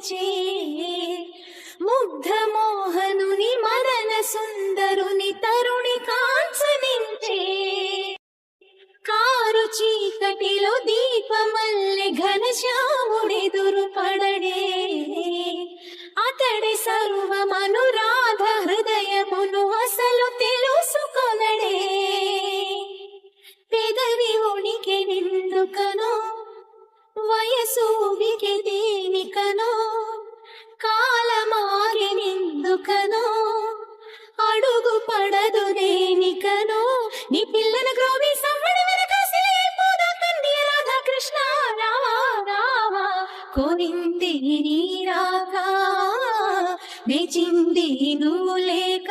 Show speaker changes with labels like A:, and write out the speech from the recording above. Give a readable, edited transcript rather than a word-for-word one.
A: కరుణించే ముగ్ధ మోహనుని మదన సుందరుని తరుణి కాంచనించే కారు చీకటిలో దీపమల్లె ఘనశ్యాముడెదురు పడడే అతడి సర్వమనురాధ హృదయమును అసలు తెలుసుకొనడే పెదవి ఉనికి నిందుకనో వయసు ఉనికి దేనికనో కాలమాగి నిందుకనో అడుగు పడదు దేనికనో నీ పిల్లల గ్రోవి సవ్వడి వెనకాసిపోదా తండ్రి రాధా కృష్ణ రావా రావా కోరింది నీ రాగా మెచింది నువ్వు లేక